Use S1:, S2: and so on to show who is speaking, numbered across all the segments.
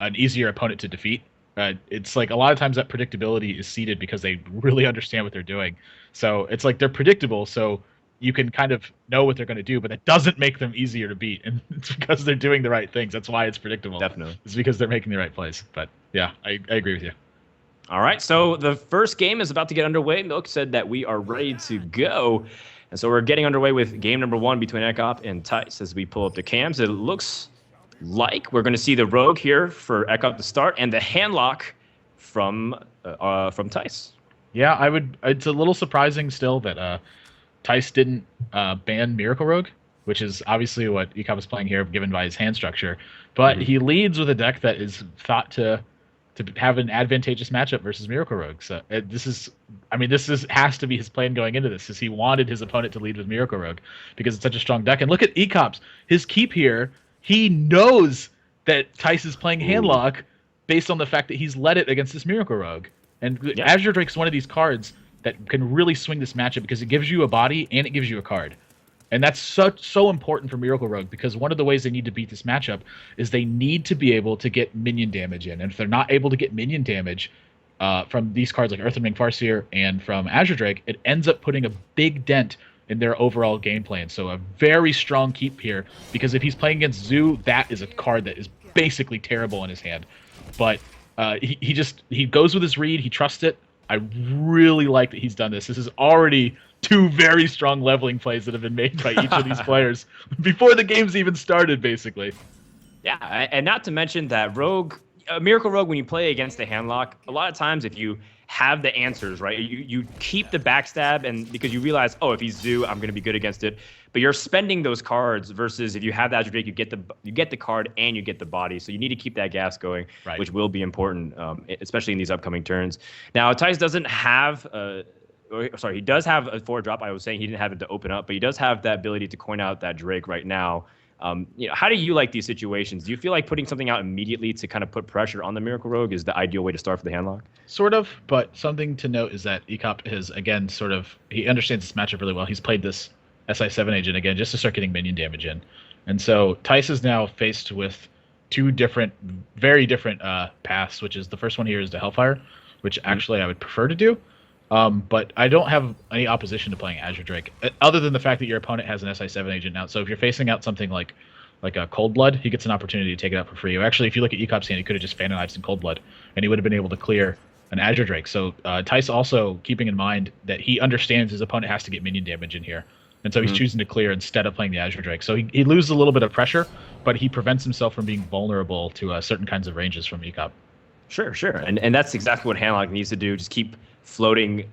S1: an easier opponent to defeat. It's like a lot of times that predictability is seeded because they really understand what they're doing. So it's like they're predictable, so you can kind of know what they're going to do, but that doesn't make them easier to beat. And it's because they're doing the right things. That's why it's predictable.
S2: Definitely.
S1: It's because they're making the right plays. But yeah, I agree with you.
S2: All right, so the first game is about to get underway. Milk said that we are ready to go. And so we're getting underway with game number 1 between ek0p and Thijs as we pull up the cams. It looks like we're going to see the Rogue here for ek0p to start and the handlock from Thijs.
S1: Yeah, it's a little surprising still that Thijs didn't ban Miracle Rogue, which is obviously what ek0p is playing here, given by his hand structure. But he leads with a deck that is thought to have an advantageous matchup versus Miracle Rogue. So this has to be his plan going into this, is he wanted his opponent to lead with Miracle Rogue because it's such a strong deck. And look at ek0p's, his keep here. He knows that Thijs is playing handlock based on the fact that he's led it against this Miracle Rogue. And Azure Drake's one of these cards that can really swing this matchup because it gives you a body and it gives you a card. And that's so important for Miracle Rogue because one of the ways they need to beat this matchup is they need to be able to get minion damage in. And if they're not able to get minion damage from these cards like Earthring Farseer and from Azure Drake, it ends up putting a big dent in their overall game plan. So a very strong keep here because if he's playing against Zoo, that is a card that is basically terrible in his hand. But he goes with his read. He trusts it. I really like that he's done this. This is already 2 very strong leveling plays that have been made by each of these players before the game's even started, basically.
S2: Yeah, and not to mention that Miracle Rogue, when you play against the handlock, a lot of times if you have the answers, right, you keep the backstab, and because you realize, oh, if he's Zoo, I'm going to be good against it. But you're spending those cards versus if you have the Azure Drake, you get the card and you get the body. So you need to keep that gas going, which will be important, especially in these upcoming turns. Now, Thijs doesn't have he does have a 4-drop. I was saying he didn't have it to open up, but he does have that ability to coin out that Drake right now. How do you like these situations? Do you feel like putting something out immediately to kind of put pressure on the Miracle Rogue is the ideal way to start for the handlock?
S1: Sort of, but something to note is that ek0p has, again, he understands this matchup really well. He's played this SI7 agent again just to start getting minion damage in. And so Thijs is now faced with 2 very different paths, which is the first one here is the Hellfire, which actually I would prefer to do. But I don't have any opposition to playing Azure Drake, other than the fact that your opponent has an SI7 agent now. So if you're facing out something like a Cold Blood, he gets an opportunity to take it out for free. Actually, if you look at ek0p's hand, he could have just Phantom Knives and Cold Blood, and he would have been able to clear an Azure Drake. So Thijs also keeping in mind that he understands his opponent has to get minion damage in here. And so he's choosing to clear instead of playing the Azure Drake. So he loses a little bit of pressure, but he prevents himself from being vulnerable to certain kinds of ranges from ek0p.
S2: Sure. And that's exactly what handlock needs to do. Just keep floating.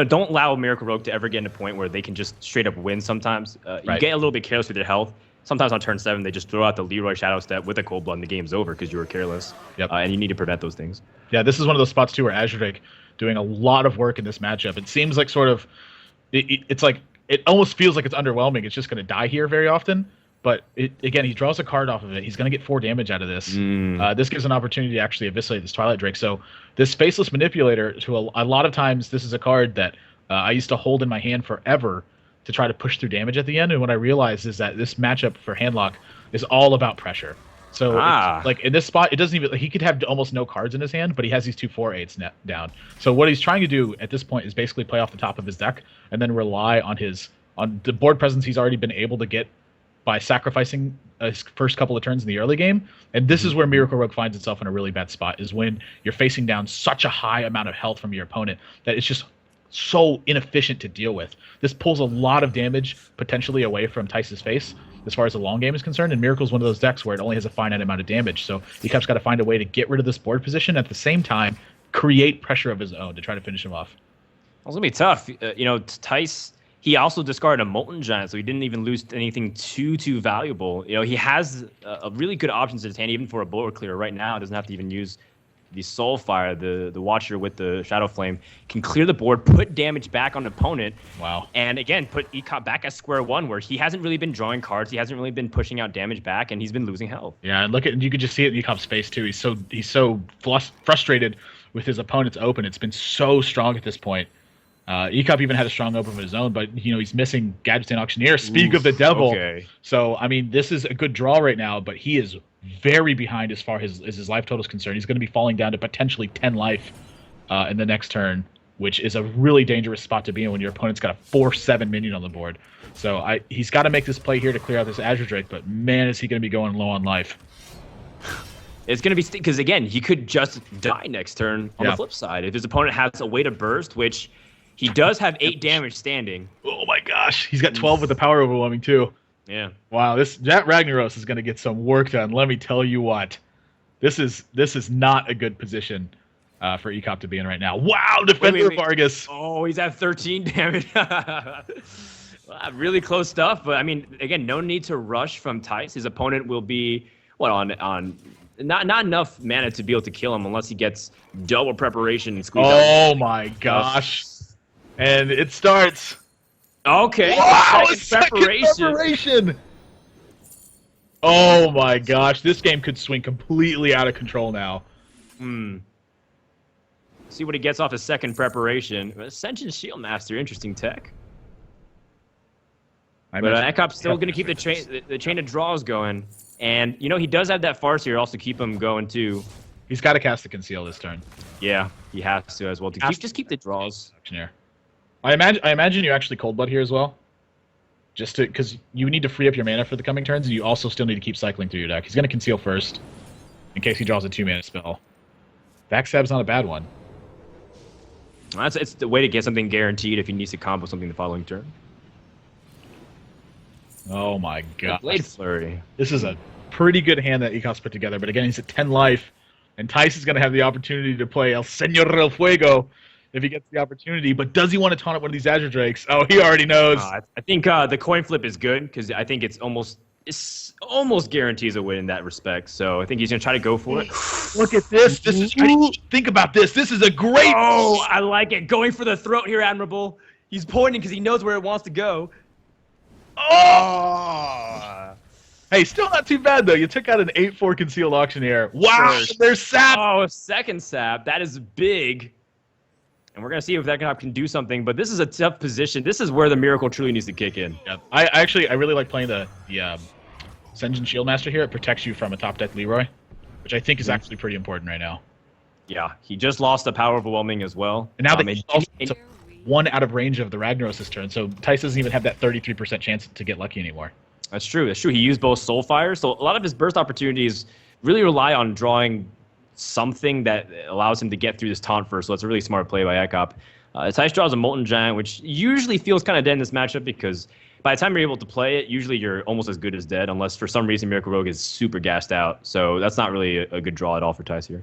S2: Don't allow Miracle Rogue to ever get in a point where they can just straight up win sometimes. You get a little bit careless with their health. Sometimes on turn 7, they just throw out the Leroy Shadow Step with a Cold Blood and the game's over because you were careless.
S1: Yep.
S2: And you need to prevent those things.
S1: Yeah, this is one of those spots, too, where Azure Drake doing a lot of work in this matchup. It seems like it's like it almost feels like it's underwhelming. It's just going to die here very often. But again, he draws a card off of it. He's going to get 4 damage out of this. This gives an opportunity to actually eviscerate this Twilight Drake. So this Faceless Manipulator, a lot of times, this is a card that I used to hold in my hand forever to try to push through damage at the end. And what I realized is that this matchup for handlock is all about pressure. So like in this spot, it doesn't even he could have almost no cards in his hand, but he has these 2 4/8s down. So what he's trying to do at this point is basically play off the top of his deck and then rely on the board presence he's already been able to get by sacrificing his first couple of turns in the early game. And this is where Miracle Rogue finds itself in a really bad spot, is when you're facing down such a high amount of health from your opponent that it's just so inefficient to deal with. This pulls a lot of damage potentially away from Thijs' face as far as the long game is concerned, and Miracle's one of those decks where it only has a finite amount of damage. So ek0p's got to find a way to get rid of this board position, at the same time create pressure of his own to try to finish him off.
S2: It's going to be tough. Thijs, he also discarded a Molten Giant, so he didn't even lose anything too valuable. He has a really good options in his hand, even for a board clear right now. Doesn't have to even use the Soulfire. The Watcher with the Shadow Flame can clear the board, put damage back on the opponent.
S1: Wow.
S2: And again, put ek0p back at square one, where he hasn't really been drawing cards. He hasn't really been pushing out damage back, and he's been losing health.
S1: Yeah, and you could just see it in ek0p's face too. He's so frustrated with his opponent's open. It's been so strong at this point. ek0p even had a strong open of his own, but he's missing Gadgetzan Auctioneer. Speak of the devil.
S2: Okay.
S1: So I mean, this is a good draw right now, but he is very behind as far as his life total is concerned. He's going to be falling down to potentially 10 life in the next turn, which is a really dangerous spot to be in when your opponent's got a 4/7 minion on the board. So he's got to make this play here to clear out this Azure Drake, but man, is he going to be going low on life.
S2: It's going to be, because again, he could just die next turn on the flip side. If his opponent has a way to burst, which he does have 8 damage standing.
S1: Oh my gosh, he's got 12 with the power overwhelming too.
S2: Yeah.
S1: Wow, that Ragnaros is going to get some work done. Let me tell you what. This is not a good position for ek0p to be in right now. Wow, Defender Vargas.
S2: Oh, he's at 13 damage. Really close stuff, but I mean, again, no need to rush from Thijs. His opponent will be on not enough mana to be able to kill him unless he gets double preparation and squeeze out.
S1: Oh my gosh. And it starts.
S2: Okay.
S1: Wow, second preparation. Oh my gosh, this game could swing completely out of control now.
S2: See what he gets off his second preparation. Ascension Shieldmaster, interesting tech. But ek0p's still going to keep the chain of draws going. And, you know, he does have that Farseer also keep him going, too.
S1: He's got to cast the Conceal this turn.
S2: Yeah, he has to as well. To just keep the draws.
S1: I imagine you actually Cold Blood here as well. Just because you need to free up your mana for the coming turns, and you also still need to keep cycling through your deck. He's going to Conceal first, in case he draws a 2-mana spell. Backstab's not a bad one.
S2: It's the way to get something guaranteed if he needs to combo something the following turn.
S1: Oh my god.
S2: Blade Flurry.
S1: This is a pretty good hand that ek0p's put together, but again, he's at 10 life, and Thijs is going to have the opportunity to play El Señor del Fuego if he gets the opportunity, but does he want to taunt up one of these Azure Drakes? Oh, he already knows.
S2: I think the coin flip is good, because I think it's almost guarantees a win in that respect, so I think he's going to try to go for it.
S1: Look at this. Think about this. This is a great...
S2: Oh, I like it. Going for the throat here, Admirable. He's pointing because he knows where it wants to go.
S1: Oh! Hey, still not too bad, though. You took out an 8/4 Concealed Auctioneer. Wow, there's Sap!
S2: Oh, second Sap. That is big. And we're going to see if ek0p can do something, but this is a tough position. This is where the miracle truly needs to kick in.
S1: Yeah. I really like playing the Ascension Shieldmaster here. It protects you from a top deck Leroy, which I think is actually pretty important right now.
S2: Yeah, he just lost the power overwhelming as well.
S1: And now that he's also one out of range of the Ragnaros this turn, so Thijs doesn't even have that 33% chance to get lucky anymore.
S2: That's true. That's true. He used both Soulfire, so a lot of his burst opportunities really rely on drawing something that allows him to get through this taunt first, so that's a really smart play by ek0p. Thijs draws a Molten Giant, which usually feels kind of dead in this matchup because by the time you're able to play it, usually you're almost as good as dead, unless for some reason Miracle Rogue is super gassed out. So that's not really a good draw at all for Thijs here.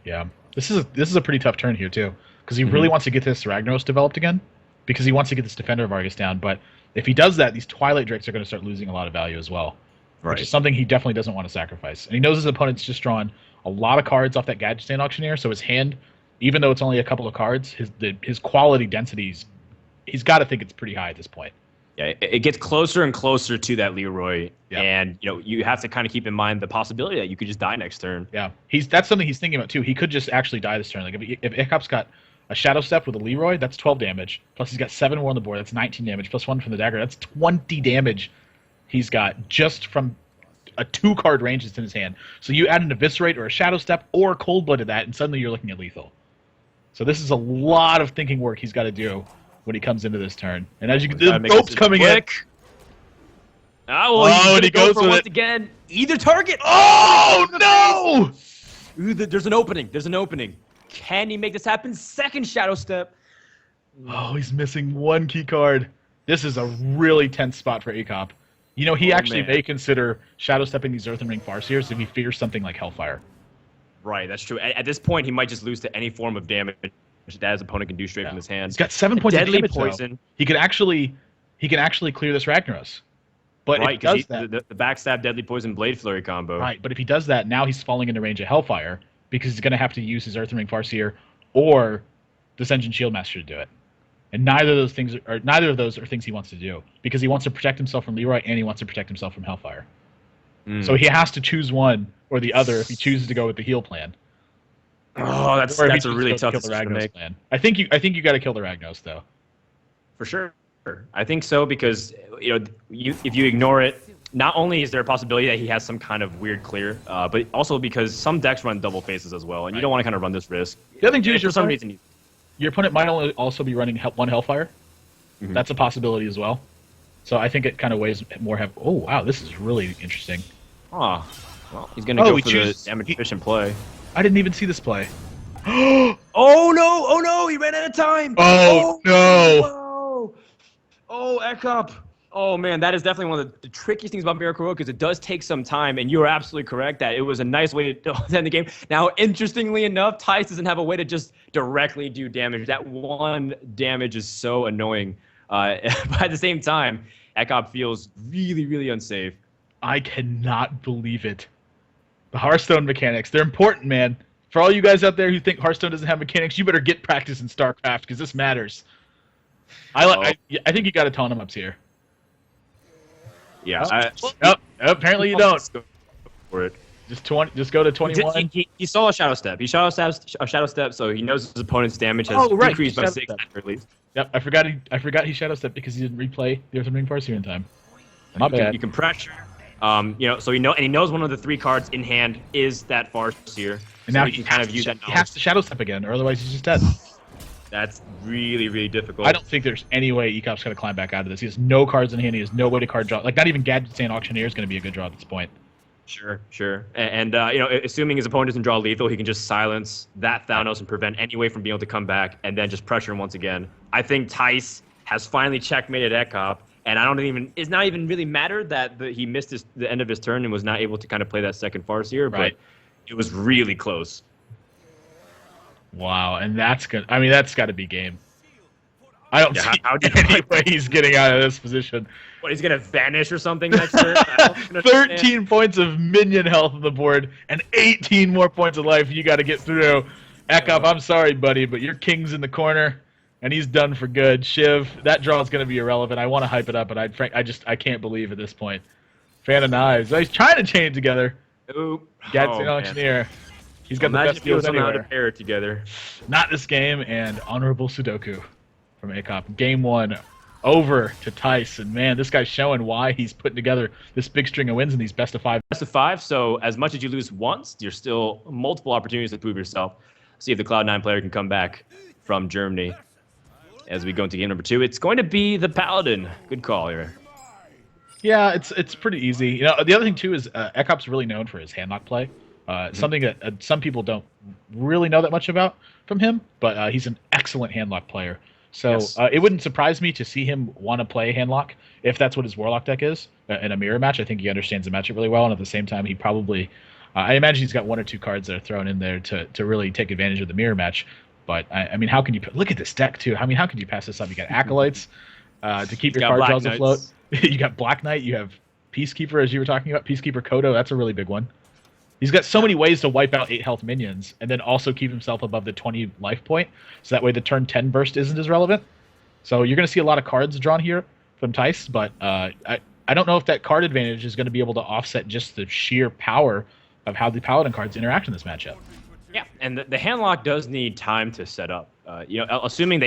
S1: Yeah, this is a pretty tough turn here too, because he really wants to get this Ragnaros developed again, because he wants to get this Defender Vargas down. But if he does that, these Twilight Drakes are going to start losing a lot of value as well, which is something he definitely doesn't want to sacrifice. And he knows his opponent's just drawn a lot of cards off that Gadget Stand Auctioneer, so his hand, even though it's only a couple of cards, his quality densities, he's got to think it's pretty high at this point.
S2: Yeah, it gets closer and closer to that Leroy, and you have to kind of keep in mind the possibility that you could just die next turn.
S1: Yeah, that's something he's thinking about too. He could just actually die this turn. Like if ek0p's got a Shadow Step with a Leroy, that's 12 damage. Plus he's got 7 more on the board, that's 19 damage. Plus 1 from the dagger, that's 20 damage. He's got just from a 2-card range that's in his hand. So you add an Eviscerate or a Shadow Step or a Cold Blood to that, and suddenly you're looking at lethal. So this is a lot of thinking work he's got to do when he comes into this turn. And as you can see, the rope's coming in.
S2: And he goes for it once again. Either target.
S1: Oh, no!
S2: Ooh, there's an opening. There's an opening. Can he make this happen? Second Shadow Step.
S1: Oh, he's missing 1 key card. This is a really tense spot for ek0p. You know, he may consider Shadow Stepping these Earthen Ring Farseers if he fears something like Hellfire.
S2: Right, that's true. At this point, he might just lose to any form of damage that his opponent can do straight from his hand.
S1: He's got 7 points of damage,
S2: poison.
S1: Though. He can actually clear this Ragnaros. But
S2: right, because the backstab Deadly Poison Blade Flurry combo.
S1: Right, but if he does that, now he's falling into range of Hellfire because he's going to have to use his Earthen Ring Farseer or the Ascension Shieldmaster to do it. And neither of those are things he wants to do because he wants to protect himself from Leroy and he wants to protect himself from Hellfire. So he has to choose one or the other if he chooses to go with the heal plan.
S2: Oh, that's a really tough decision to make.
S1: Plan. I think you got to kill the Ragnaros though.
S2: For sure. I think so because if you ignore it, not only is there a possibility that he has some kind of weird clear, but also because some decks run double faces as well, and you don't want to kind of run this risk.
S1: The other thing too is
S2: for some reason,
S1: your opponent might also be running one Hellfire. That's a possibility as well. So I think it kind of weighs more. Oh wow, this is really interesting.
S2: Well, he's gonna go for the damage efficient play.
S1: I didn't even see this play.
S2: Oh no! Oh no! He ran out of time.
S1: Oh no!
S2: Whoa. Oh, ek0p. Oh man, that is definitely one of the trickiest things about Miracle Road because it does take some time, and you're absolutely correct that it was a nice way to end the game. Now, interestingly enough, Thijs doesn't have a way to just directly do damage. That one damage is so annoying. But at the same time, ek0p feels really, really unsafe.
S1: I cannot believe it. The Hearthstone mechanics, they're important, man. For all you guys out there who think Hearthstone doesn't have mechanics, you better get practice in StarCraft because this matters. I think you got to taunt him up here.
S2: Yeah.
S1: Apparently you don't.
S2: Go for it.
S1: Just go to 21.
S2: He saw a Shadow Step. He Shadow Step, so he knows his opponent's damage has decreased by 6 at least.
S1: Yep, I forgot he Shadow Step because he didn't replay the Earth Ring Farseer in time. My bad.
S2: You can pressure. So he knows one of the 3 cards in hand is that Farseer.
S1: And now
S2: he can kind of use that knowledge.
S1: He has to Shadow Step again, or otherwise he's just dead.
S2: That's really, really difficult.
S1: I don't think there's any way ek0p's going to climb back out of this. He has no cards in hand. He has no way to card draw. Like, not even Gadget Sand Auctioneer is going to be a good draw at this point.
S2: Sure. And assuming his opponent doesn't draw lethal, he can just silence that Thanos and prevent any way from being able to come back, and then just pressure him once again. I think Thijs has finally checkmated ek0p, and it's not even really mattered that he missed the end of his turn and was not able to kind of play that second Farseer, but it was really close.
S1: Wow, and that's good. I mean, that's got to be game. I don't see any way he's getting out of this position.
S2: What, he's going to vanish or something next turn?
S1: 13 points of minion health on the board and 18 more points of life you got to get through. ek0p, I'm sorry, buddy, but your king's in the corner, and he's done for good. Shiv, that draw is going to be irrelevant. I want to hype it up, but I can't believe at this point. Fan of Knives. He's trying to chain it together.
S2: Oop.
S1: Gadget Auctioneer. He's got the best deals anywhere.
S2: To pair it together.
S1: Not this game, and honorable Sudoku from ek0p. Game 1 over to Thijs, and man, this guy's showing why he's putting together this big string of wins in these best of 5.
S2: Best of 5, so as much as you lose once, there's still multiple opportunities to prove yourself. See if the Cloud9 player can come back from Germany. As we go into game number 2, it's going to be the Paladin. Good call here.
S1: Yeah, it's pretty easy. You know, the other thing too is ek0p's really known for his handlock play. Something that some people don't really know that much about from him, but he's an excellent handlock player. So yes. It wouldn't surprise me to see him want to play handlock if that's what his Warlock deck is in a mirror match. I think he understands the matchup really well, and at the same time, he probably, I imagine he's got 1 or 2 cards that are thrown in there to really take advantage of the mirror match. But I mean, how can you look at this deck too? I mean, how can you pass this up? You got Acolytes to keep your card draws afloat. You got Black Knight. You have Peacekeeper, as you were talking about. Peacekeeper Kodo. That's a really big one. He's got so many ways to wipe out 8 health minions and then also keep himself above the 20 life point. So that way the turn 10 burst isn't as relevant. So you're going to see a lot of cards drawn here from Thijs, but I don't know if that card advantage is going to be able to offset just the sheer power of how the Paladin cards interact in this matchup.
S2: Yeah, and the handlock does need time to set up. Assuming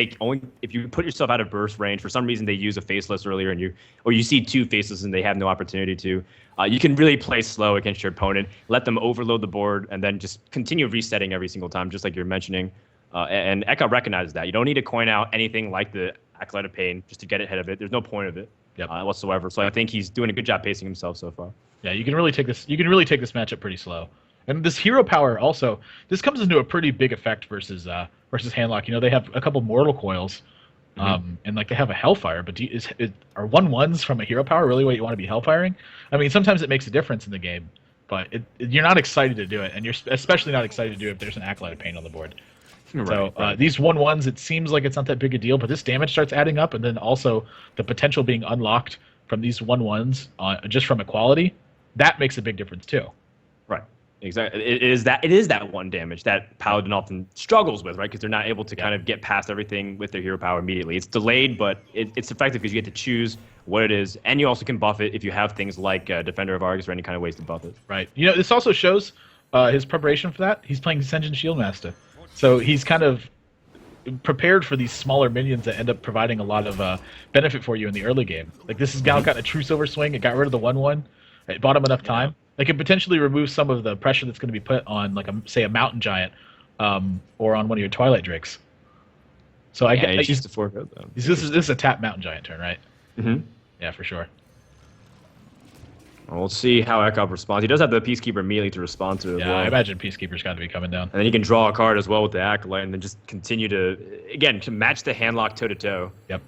S2: if you put yourself out of burst range, for some reason they use a faceless earlier, or you see 2 faceless and they have no opportunity to, you can really play slow against your opponent, let them overload the board, and then just continue resetting every single time, just like you're mentioning. And ek0p recognizes that. You don't need to coin out anything like the Acolyte of Pain just to get ahead of it. There's no point of it whatsoever. So I think he's doing a good job pacing himself so far.
S1: Yeah, you can really take this matchup pretty slow. And this hero power also, this comes into a pretty big effect versus handlock. You know, they have a couple mortal coils, and like they have a hellfire. But are 1/1s from a hero power really what you want to be hellfiring? I mean, sometimes it makes a difference in the game, but you're not excited to do it, and you're especially not excited to do it if there's an Acolyte of Pain on the board. Right. These 1/1s, it seems like it's not that big a deal, but this damage starts adding up, and then also the potential being unlocked from these 1/1s just from equality, that makes a big difference too.
S2: Right. Exactly. It is that 1 damage that Paladin often struggles with, right? Because they're not able to kind of get past everything with their hero power immediately. It's delayed, but it's effective because you get to choose what it is, and you also can buff it if you have things like Defender of Argus or any kind of ways to buff it. Right.
S1: You know, this also shows his preparation for that. He's playing Senjin Shieldmaster, so he's kind of prepared for these smaller minions that end up providing a lot of benefit for you in the early game. Like this has now got a true silver swing. It got rid of the 1/1. It bought him enough time. Like it potentially removes some of the pressure that's going to be put on, like say a mountain giant, or on one of your Twilight Drakes. So I get
S2: used to forego them.
S1: This is a tap mountain giant turn, right?
S2: Mm-hmm.
S1: Yeah, for sure.
S2: Well, we'll see how ek0p responds. He does have the Peacekeeper immediately to respond to as well.
S1: I imagine Peacekeeper's got to be coming down.
S2: And then he can draw a card as well with the Acolyte and then just continue to, again, to match the handlock toe-to-toe.
S1: Yep.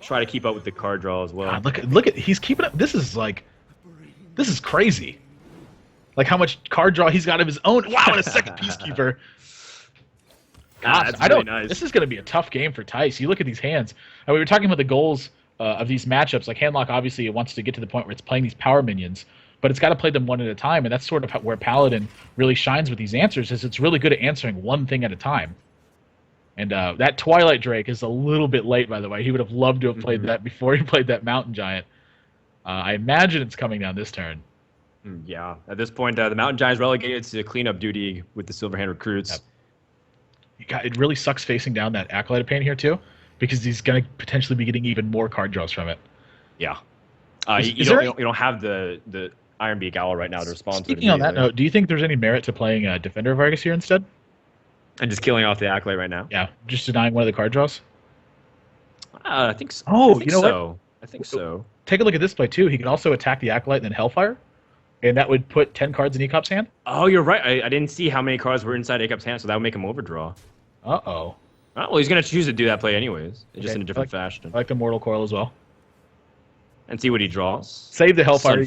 S2: Try to keep up with the card draw as well.
S1: God, look at he's keeping up. This is crazy. Like how much card draw he's got of his own. Wow, and a second Peacekeeper. Gosh,
S2: that's really nice.
S1: This is going to be a tough game for Theis. You look at these hands. And we were talking about the goals of these matchups. Like handlock, obviously, it wants to get to the point where it's playing these power minions, but it's got to play them one at a time. And that's sort of where Paladin really shines with these answers. Is it's really good at answering one thing at a time. And that Twilight Drake is a little bit late, by the way. He would have loved to have played that before he played that Mountain Giant. I imagine it's coming down this turn.
S2: Yeah, at this point, the Mountain Giant is relegated to cleanup duty with the Silverhand recruits.
S1: Yep. It really sucks facing down that Acolyte Pain here, too, because he's going to potentially be getting even more card draws from it.
S2: Yeah. You don't have the Iron Beak Owl right now to respond to.
S1: Speaking on that note, do you think there's any merit to playing Defender of Argus here instead?
S2: And just killing off the Acolyte right now?
S1: Yeah, just denying one of the card draws?
S2: I think so.
S1: Oh,
S2: you know what? I think so.
S1: Take a look at this play, too. He can also attack the Acolyte and then Hellfire, and that would put 10 cards in ek0p's hand.
S2: Oh, you're right. I didn't see how many cards were inside ek0p's hand, so that would make him overdraw.
S1: Uh-oh.
S2: Oh, well, he's going to choose to do that play anyways, just in a different fashion.
S1: I like the Mortal Coil as well.
S2: And see what he draws.
S1: Save the Hellfire.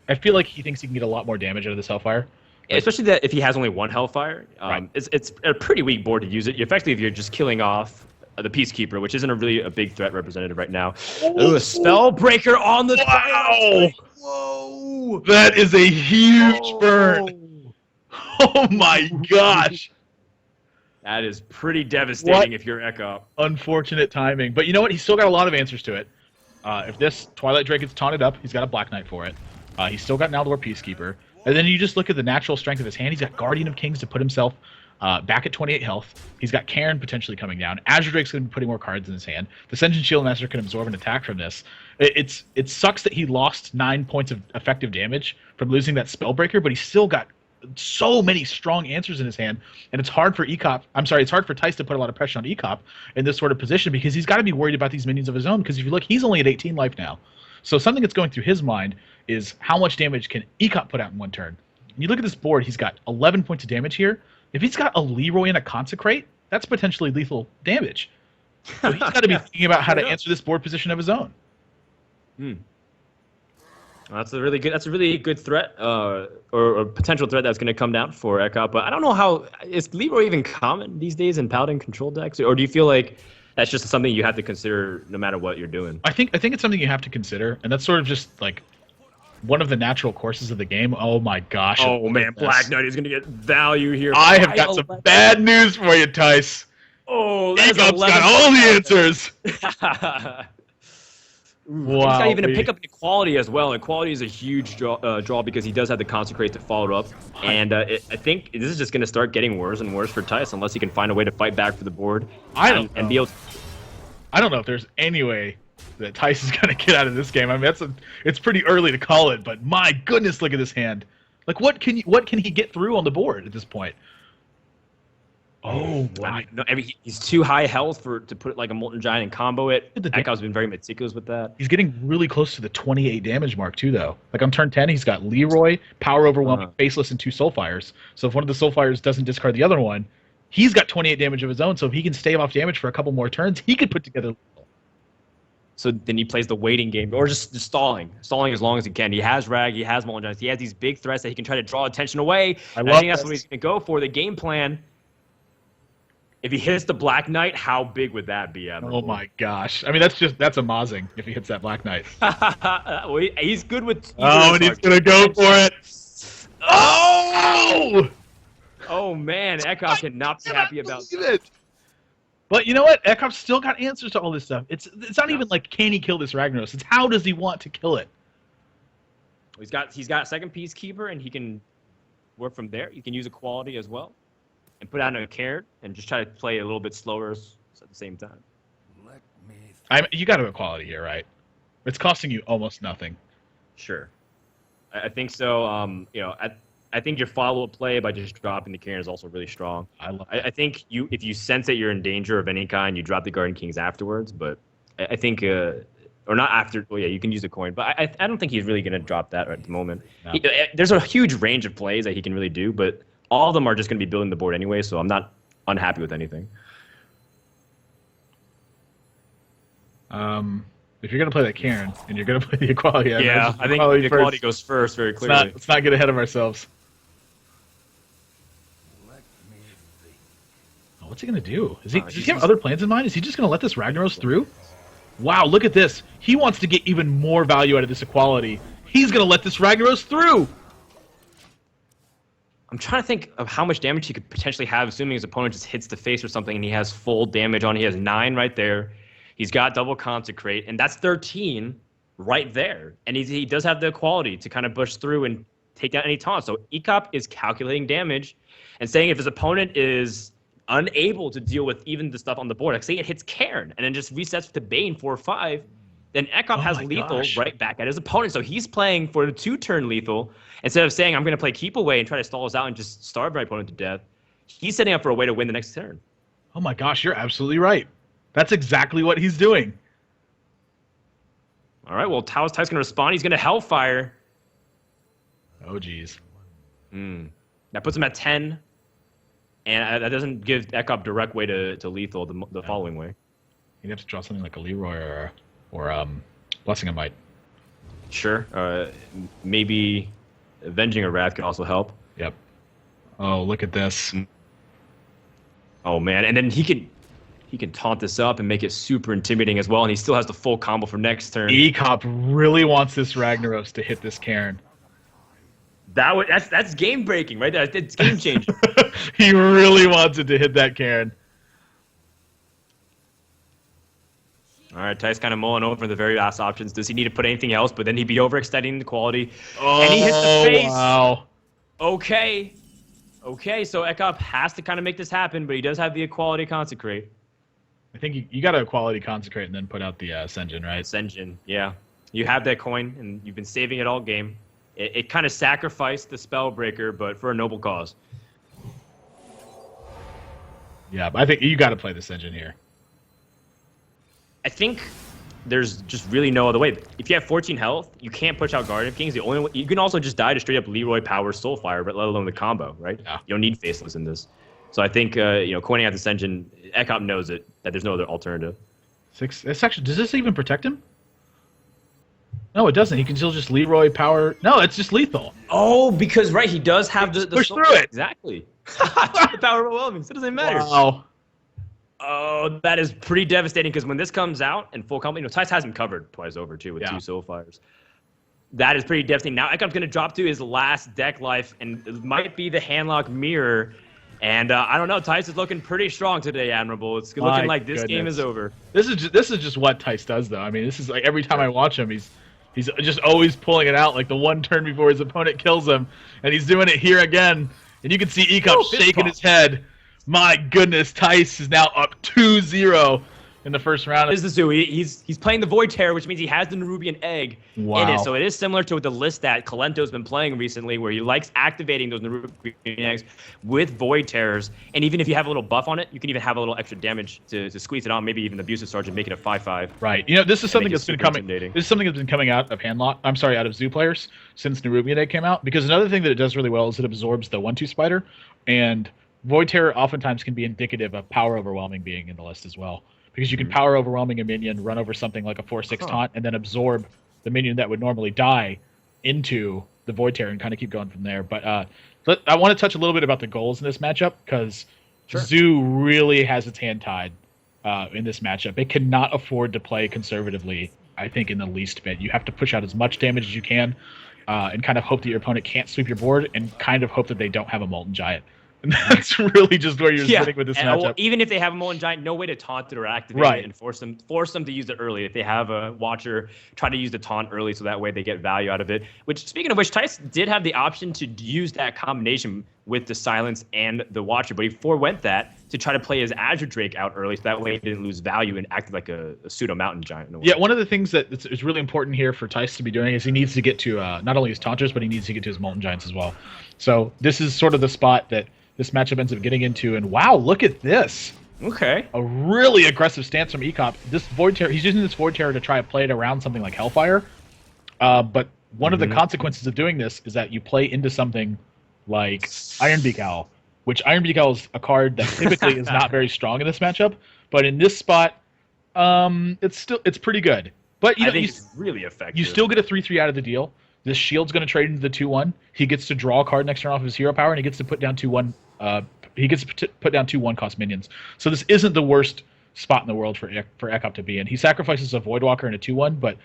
S1: I feel like he thinks he can get a lot more damage out of this Hellfire.
S2: Yeah, especially that if he has only one Hellfire.
S1: Right.
S2: It's a pretty weak board to use it. Effectively, if you're just killing off the Peacekeeper, which isn't really a big threat representative right now. Ooh, a Spellbreaker on the...
S1: Wow!
S2: Whoa!
S1: That is a huge burn. Oh my gosh.
S2: That is pretty devastating if you're ek0p.
S1: Unfortunate timing. But you know what? He's still got a lot of answers to it. If this Twilight Drake gets taunted up, he's got a Black Knight for it. He's still got Naldor Peacekeeper. And then you just look at the natural strength of his hand. He's got Guardian of Kings to put himself back at 28 health. He's got Cairn potentially coming down. Azure Drake's going to be putting more cards in his hand. The Sentient Shield Master can absorb an attack from this. It sucks that he lost 9 points of effective damage from losing that Spellbreaker, but he's still got so many strong answers in his hand, and it's hard for ek0p. I'm sorry, it's hard for Theis to put a lot of pressure on ek0p in this sort of position because he's got to be worried about these minions of his own. Because if you look, he's only at 18 life now. So something that's going through his mind is how much damage can ek0p put out in one turn. And you look at this board, he's got 11 points of damage here. If he's got a Leroy and a Consecrate, that's potentially lethal damage. So he's got to be thinking about how to answer this board position of his own.
S2: That's a really good threat, or a potential threat that's going to come down for ek0p. But I don't know how is Leroy even common these days in Paladin control decks, or do you feel like that's just something you have to consider no matter what you're doing?
S1: I think it's something you have to consider, and that's sort of just like one of the natural courses of the game. Oh my gosh!
S2: Oh man, Black Knight is going to get value here.
S1: I have got some bad news for you, Theis.
S2: Oh, that's
S1: ek0p's got all the answers.
S2: Wow, he's got even a pickup equality as well. Equality is a huge draw because he does have the Consecrate to follow up. And I think this is just going to start getting worse and worse for Theis unless he can find a way to fight back for the board.
S1: I don't know if there's any way that Theis is going to get out of this game. I mean, it's pretty early to call it, but my goodness, look at this hand. Like, what can he get through on the board at this point? Oh, wow.
S2: No, he's too high health to put like a Molten Giant and combo it. ek0p's been very meticulous with that.
S1: He's getting really close to the 28 damage mark, too, though. Like on turn 10, he's got Leroy, Power Overwhelming, Faceless, and 2 Soulfires. So if one of the Soulfires doesn't discard the other one, he's got 28 damage of his own. So if he can stave off damage for a couple more turns, he could put together.
S2: So then he plays the waiting game, or just stalling as long as he can. He has Rag, he has Molten Giants, he has these big threats that he can try to draw attention away. I think that's what he's going to go for. The game plan. If he hits the Black Knight, how big would that be?
S1: Oh my gosh! I mean, that's amazing if he hits that Black Knight.
S2: Well, he's good with.
S1: And he's gonna go for it. Oh!
S2: Oh man, ek0p cannot be happy about
S1: it. But you know what? ek0p's still got answers to all this stuff. It's not even like can he kill this Ragnaros? It's how does he want to kill it?
S2: He's got second Peacekeeper, and he can work from there. You can use Equality as well. and put out a Cairn and just try to play a little bit slower at the same time.
S1: You got to equality here, right? It's costing you almost nothing.
S2: Sure, I think so. I think your follow-up play by just dropping the Cairn is also really strong. I think if you sense that you're in danger of any kind, you drop the Guardian Kings afterwards. But I think, or not after. Well, yeah, you can use the coin, but I don't think he's really going to drop that at the moment. No. There's a huge range of plays that he can really do, but all of them are just going to be building the board anyway. So I'm not unhappy with anything.
S1: If you're gonna play that Cairn and you're gonna play the equality,
S2: I think the equality goes first very clearly.
S1: Let's not get ahead of ourselves. Oh, what's he gonna do? Does he have other plans in mind? Is he just gonna let this Ragnaros through? Wow, look at this. He wants to get even more value out of this equality. He's gonna let this Ragnaros through.
S2: I'm trying to think of how much damage he could potentially have, assuming his opponent just hits the face or something and he has full damage on. He has 9 right there. He's got double consecrate, and that's 13 right there. And he does have the equality to kind of push through and take down any taunt. So ek0p is calculating damage and saying if his opponent is unable to deal with even the stuff on the board, like say it hits Cairn and then just resets to Bane 4/5, then ek0p has lethal right back at his opponent. So he's playing for the 2-turn lethal instead of saying I'm going to play keep away and try to stall us out and just starve my opponent to death. He's setting up for a way to win the next turn.
S1: Oh my gosh, you're absolutely right. That's exactly what he's doing.
S2: All right, well, Ty's going to respond. He's going to Hellfire.
S1: Oh, geez.
S2: That puts him at 10. And that doesn't give ek0p direct way to lethal the following way.
S1: You'd have to draw something like a Leroy or Blessing of Might.
S2: Sure. Maybe Avenging a Wrath could also help.
S1: Yep. Oh, look at this.
S2: Oh, man. And then he can taunt this up and make it super intimidating as well, and he still has the full combo for next turn.
S1: ek0p really wants this Ragnaros to hit this Cairn.
S2: That's game breaking, right? That's game changing.
S1: He really wants it to hit that Cairn.
S2: All right, Ty's kind of mulling over the very last options. Does he need to put anything else? But then he'd be overextending the quality.
S1: Oh,
S2: and he hits the face.
S1: Wow.
S2: Okay, so ek0p has to kind of make this happen, but he does have the equality consecrate.
S1: I think you got to equality consecrate and then put out the Senjin, right?
S2: Senjin, yeah. You have that coin, and you've been saving it all game. It kind of sacrificed the Spellbreaker, but for a noble cause.
S1: Yeah, but I think you got to play the Senjin here.
S2: I think there's just really no other way. If you have 14 health, you can't push out Guardian Kings. The only way, you can also just die to straight up Leroy Power Soulfire, but let alone the combo, right?
S1: Yeah.
S2: You don't need Faceless in this. So I think coining out the Senjin, ek0p knows it, that there's no other alternative.
S1: 6. It's actually, does this even protect him? No, it doesn't. He can still just Leroy Power. No, it's just lethal.
S2: Oh, because right, he does have the
S1: push through it.
S2: Exactly. The power overwhelming, so it doesn't matter.
S1: Wow.
S2: Oh, that is pretty devastating because when this comes out in full combo, Ty's has him covered twice over too with 2 Soulfires. That is pretty devastating. Now ek0p's going to drop to his last deck life, and it might be the Handlock Mirror. And I don't know, Ty's is looking pretty strong today, Admirable. It's looking like this game is over.
S1: This is just what Ty's does, though. I mean, this is like every time I watch him, he's just always pulling it out like the one turn before his opponent kills him, and he's doing it here again. And you can see ek0p shaking his head. My goodness, Tice is now up 2-0 in the first round.
S2: This is Zoo. He's playing the Void Terror, which means he has the Nerubian Egg in it. So it is similar to the list that Kalento's been playing recently, where he likes activating those Nerubian Eggs with Void Terrors. And even if you have a little buff on it, you can even have a little extra damage to squeeze it on, maybe even Abusive Sergeant, make it a 5/5.
S1: Right. You know, this is something that's been coming. This is something that's been coming out of out of Zoo players since Nerubian Egg came out. Because another thing that it does really well is it absorbs the 1/2 spider, and Void Terror oftentimes can be indicative of power overwhelming being in the list as well. Because you can power overwhelming a minion, run over something like a 4/6 taunt, and then absorb the minion that would normally die into the Void Terror and kind of keep going from there. But I want to touch a little bit about the goals in this matchup, because Zoo really has its hand tied in this matchup. It cannot afford to play conservatively, I think, in the least bit. You have to push out as much damage as you can and kind of hope that your opponent can't sweep your board and kind of hope that they don't have a Molten Giant. And that's really just where you're sitting with this matchup.
S2: Well, even if they have a Molten Giant, no way to taunt it or activate it and force them to use it early. If they have a Watcher, try to use the taunt early so that way they get value out of it. Which, speaking of which, Tice did have the option to use that combination with the Silence and the Watcher, but he forewent that to try to play his Azure Drake out early so that way he didn't lose value and acted like a pseudo Mountain Giant. In a way.
S1: Yeah, one of the things that is really important here for Tice to be doing is he needs to get to not only his Taunters, but he needs to get to his Molten Giants as well. So this is sort of the spot that this matchup ends up getting into, and wow, look at this.
S2: Okay.
S1: A really aggressive stance from ek0p. This Void Terror, he's using this Void Terror to try to play it around something like Hellfire. But one of the consequences of doing this is that you play into something like Iron Beak Owl, which Iron Beak Owl is a card that typically is not very strong in this matchup, but in this spot, it's pretty good. But
S2: I think it's really effective.
S1: You still get a 3/3 out of the deal. This shield's going to trade into the 2/1. He gets to draw a card next turn off of his hero power, and he gets to put down 2/1. He gets to put down 2/1 cost minions. So this isn't the worst spot in the world for ek0p to be in. He sacrifices a Voidwalker and a 2/1, but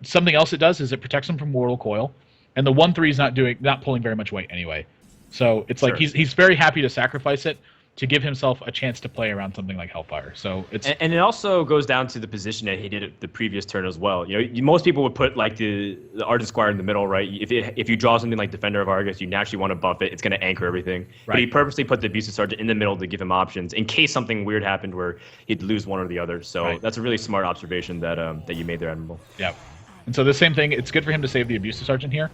S1: something else it does is it protects him from Mortal Coil, and the 1/3 is not pulling very much weight anyway. So it's like he's very happy to sacrifice it to give himself a chance to play around something like Hellfire. So it's
S2: and it also goes down to the position that he did at the previous turn as well. You know, most people would put like the Ardent Squire in the middle, right? If you draw something like Defender of Argus, you naturally want to buff it. It's going to anchor everything. Right. But he purposely put the Abusive Sergeant in the middle to give him options in case something weird happened where he'd lose one or the other. So that's a really smart observation that that you made there, Admirable.
S1: Yeah. And so the same thing, it's good for him to save the Abusive Sergeant here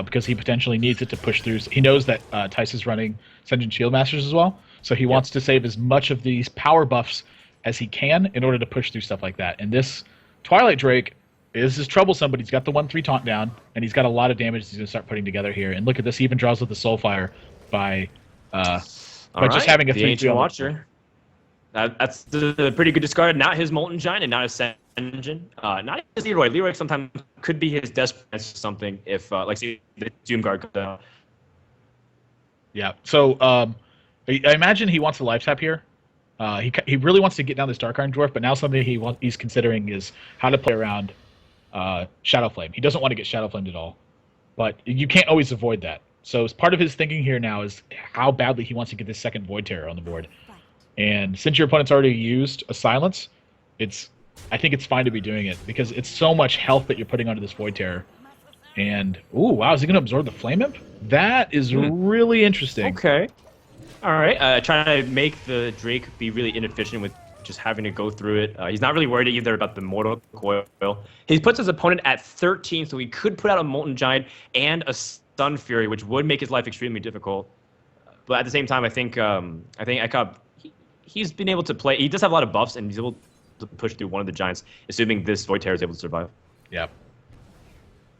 S1: because he potentially needs it to push through. He knows that Tice is running Ascension Shield Masters as well, so he wants to save as much of these power buffs as he can in order to push through stuff like that. And this Twilight Drake is troublesome, but he's got the 1/3 taunt down, and he's got a lot of damage he's going to start putting together here. And look at this, he even draws with the Soulfire by just having a 3/3
S2: Watcher. That's the pretty good discard. Not his Molten Giant and not his Ascension. Not his Leroy. Leroy sometimes could be his Desperate or something if, like, say, the Doom Guard comes out.
S1: Yeah. So I imagine he wants a life tap here. He really wants to get down this Dark Iron Dwarf, but now something he's considering is how to play around Shadow Flame. He doesn't want to get Shadow Flamed at all, but you can't always avoid that. So part of his thinking here now is how badly he wants to get this second Void Terror on the board. And since your opponent's already used a Silence, I think it's fine to be doing it because it's so much health that you're putting onto this Void Terror. And, ooh, wow, is he going to absorb the Flame Imp? That is really interesting.
S2: Okay. All right. Trying to make the Drake be really inefficient with just having to go through it. He's not really worried either about the Mortal Coil. He puts his opponent at 13, so he could put out a Molten Giant and a Stun Fury, which would make his life extremely difficult. But at the same time, I think ek0p, he's been able to play. He does have a lot of buffs, and he's able to push through one of the Giants, assuming this Void Terror is able to survive.
S1: Yep.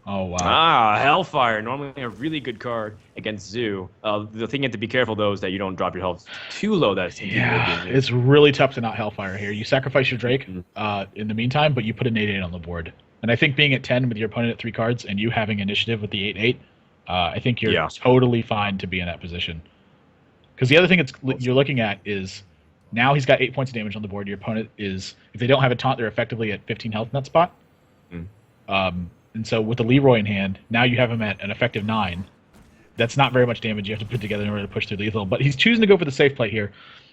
S1: Oh, wow.
S2: Hellfire. Normally a really good card against Zoo. The thing you have to be careful, though, is that you don't drop your health too low.
S1: It's really tough to not Hellfire here. You sacrifice your Drake in the meantime, but you put an 8/8 on the board. And I think being at 10 with your opponent at 3 cards and you having initiative with the 8/8, I think you're totally fine to be in that position. Because the other thing you're looking at is now he's got 8 points of damage on the board. Your opponent is, if they don't have a taunt, they're effectively at 15 health in that spot. And so with the Leroy in hand, now you have him at an effective 9. That's not very much damage you have to put together in order to push through lethal. But he's choosing to go for the safe play here.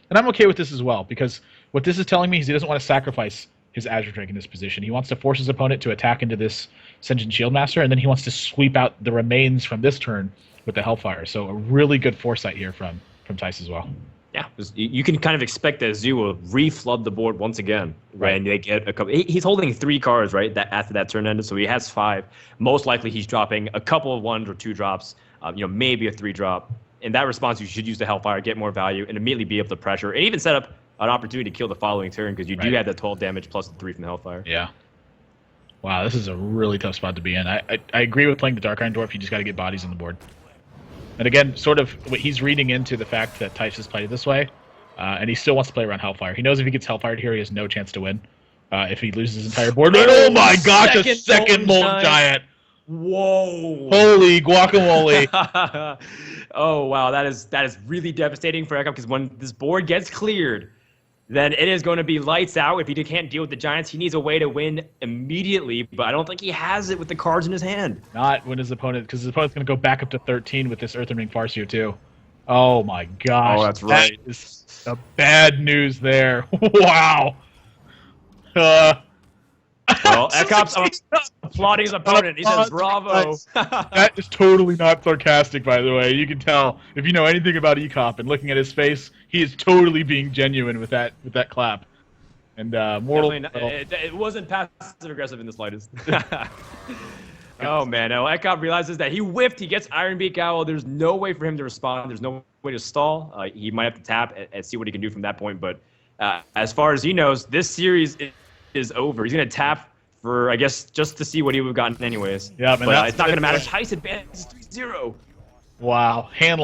S1: And I'm okay with this as well, because what this is telling me is he doesn't want to sacrifice his Azure Drake in this position. He wants to force his opponent to attack into this Ascension Shield Master, and then he wants to sweep out the remains from this turn with the Hellfire. So a really good foresight here from Tice as well.
S2: Yeah, you can kind of expect that Zoo will reflood the board once again when they get a couple. He's holding 3 cards, right? That after that turn ended, so he has 5. Most likely, he's dropping a couple of 1s or 2 drops. Maybe a 3 drop. In that response, you should use the Hellfire, get more value, and immediately be able to pressure, and even set up an opportunity to kill the following turn because you do have that 12 damage plus the 3 from the Hellfire.
S1: Yeah. Wow, this is a really tough spot to be in. I agree with playing the Dark Iron Dwarf. You just got to get bodies on the board. And again, sort of what he's reading into the fact that Tice has played it this way, and he still wants to play around Hellfire. He knows if he gets Hellfired here, he has no chance to win. If he loses his entire board, oh my gosh, a second Molten Giant!
S2: Whoa!
S1: Holy guacamole!
S2: Oh wow, that is really devastating for ek0p because when this board gets cleared, then it is going to be lights out. If he can't deal with the Giants, he needs a way to win immediately, but I don't think he has it with the cards in his hand.
S1: Not when his opponent, because his opponent's going to go back up to 13 with this Earthen Ring Farseer too. Oh my gosh.
S2: Oh, that's right.
S1: That is the bad news there. Wow.
S2: Well, ek0p's applauding his opponent. He says, "Bravo."
S1: That is totally not sarcastic, by the way. You can tell if you know anything about ek0p and looking at his face, he is totally being genuine with that clap. And Mortal.
S2: It wasn't passive aggressive in the slightest. Oh man, no. ek0p realizes that he whiffed. He gets Iron Beak Owl. There's no way for him to respond. There's no way to stall. He might have to tap and see what he can do from that point. But as far as he knows, this series is over. He's gonna tap for, I guess, just to see what he would have gotten anyways.
S1: Yeah,
S2: but it's not gonna matter. Tice advances 3-0.
S1: Wow, hand